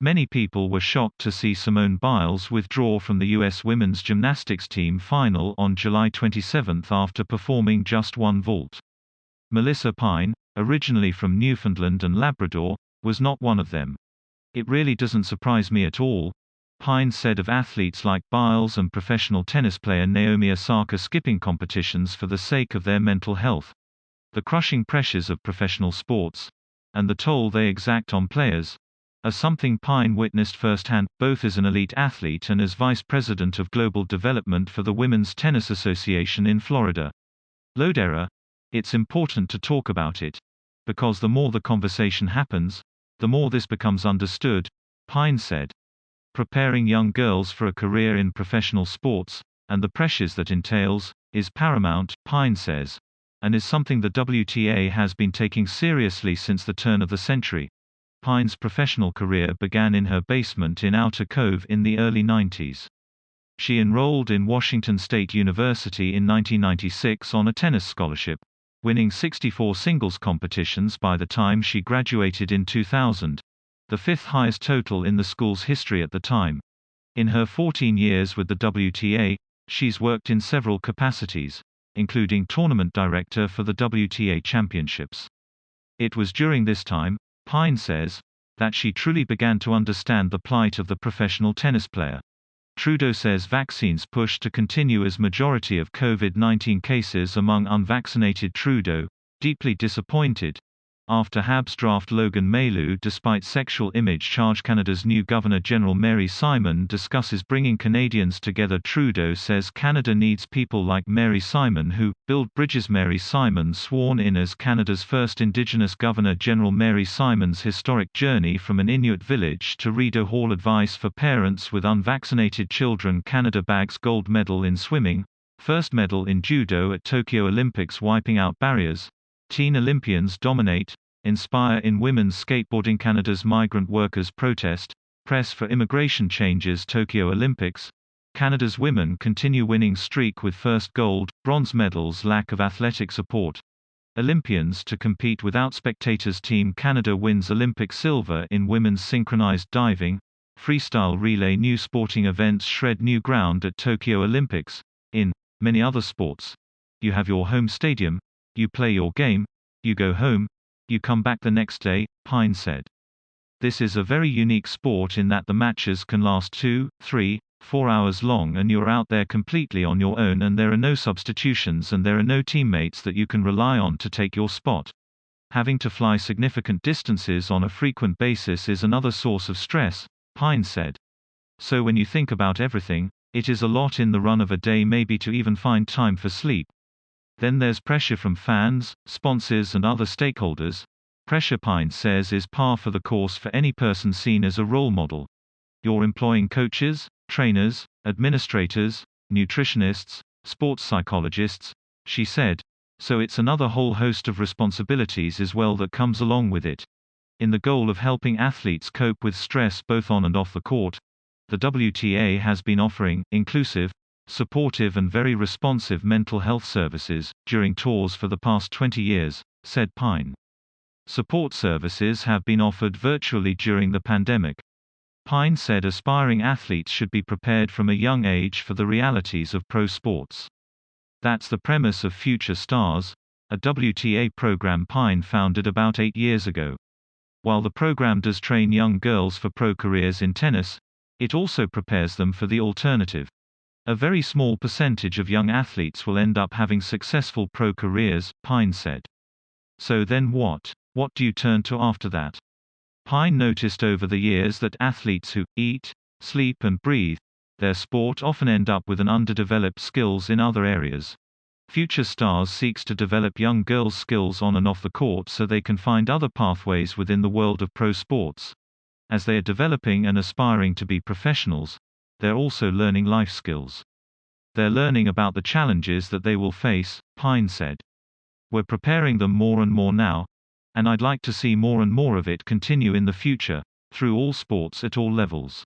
Many people were shocked to see Simone Biles withdraw from the U.S. women's gymnastics team final on July 27 after performing just one vault. Melissa Pine, originally from Newfoundland and Labrador, was not one of them. "It really doesn't surprise me at all," Pine said of athletes like Biles and professional tennis player Naomi Osaka skipping competitions for the sake of their mental health. The crushing pressures of professional sports, and the toll they exact on players, are something Pine witnessed firsthand, both as an elite athlete and as vice president of global development for the Women's Tennis Association in Florida. Lodera, "It's important to talk about it. Because the more the conversation happens, the more this becomes understood," Pine said. Preparing young girls for a career in professional sports, and the pressures that entails, is paramount, Pine says, and is something the WTA has been taking seriously since the turn of the century. Pine's professional career began in her basement in Outer Cove in the early 90s. She enrolled in Washington State University in 1996 on a tennis scholarship, winning 64 singles competitions by the time she graduated in 2000, the fifth highest total in the school's history at the time. In her 14 years with the WTA, she's worked in several capacities, including tournament director for the WTA Championships. It was during this time, Pine says, that she truly began to understand the plight of the professional tennis player. Trudeau says vaccines push to continue as majority of COVID-19 cases among unvaccinated. Trudeau, deeply disappointed after Habs draft Logan Mailloux despite sexual image charge. Canada's new Governor-General Mary Simon discusses bringing Canadians together. Trudeau says Canada needs people like Mary Simon who build bridges. Mary Simon sworn in as Canada's first Indigenous Governor-General. Mary Simon's historic journey from an Inuit village to Rideau Hall. Advice for parents with unvaccinated children. Canada bags gold medal in swimming, first medal in judo at Tokyo Olympics. Wiping out barriers, teen Olympians dominate, inspire in women's skateboarding. Canada's migrant workers protest, press for immigration changes. Tokyo Olympics, Canada's women continue winning streak with first gold, bronze medals. Lack of athletic support, Olympians to compete without spectators. Team Canada wins Olympic silver in women's synchronized diving, freestyle relay. New sporting events shred new ground at Tokyo Olympics. In many other sports, you have your home stadium, you play your game, you go home, you come back the next day, Pine said. This is a very unique sport in that the matches can last 2, 3, 4 hours long and you're out there completely on your own and there are no substitutions and there are no teammates that you can rely on to take your spot. Having to fly significant distances on a frequent basis is another source of stress, Pine said. So when you think about everything, it is a lot in the run of a day, maybe to even find time for sleep. Then there's pressure from fans, sponsors and other stakeholders. Pressure, Pine says, is par for the course for any person seen as a role model. You're employing coaches, trainers, administrators, nutritionists, sports psychologists, she said, so it's another whole host of responsibilities as well that comes along with it. In the goal of helping athletes cope with stress both on and off the court, the WTA has been offering inclusive, supportive and very responsive mental health services during tours for the past 20 years, said Pine. Support services have been offered virtually during the pandemic. Pine said aspiring athletes should be prepared from a young age for the realities of pro sports. That's the premise of Future Stars, a WTA program Pine founded about 8 years ago. While the program does train young girls for pro careers in tennis, it also prepares them for the alternative. A very small percentage of young athletes will end up having successful pro careers, Pine said. So then what? What do you turn to after that? Pine noticed over the years that athletes who eat, sleep and breathe their sport often end up with an underdeveloped skills in other areas. Future Stars seeks to develop young girls' skills on and off the court so they can find other pathways within the world of pro sports. As they are developing and aspiring to be professionals, they're also learning life skills. They're learning about the challenges that they will face, Pine said. We're preparing them more and more now, and I'd like to see more and more of it continue in the future, through all sports at all levels.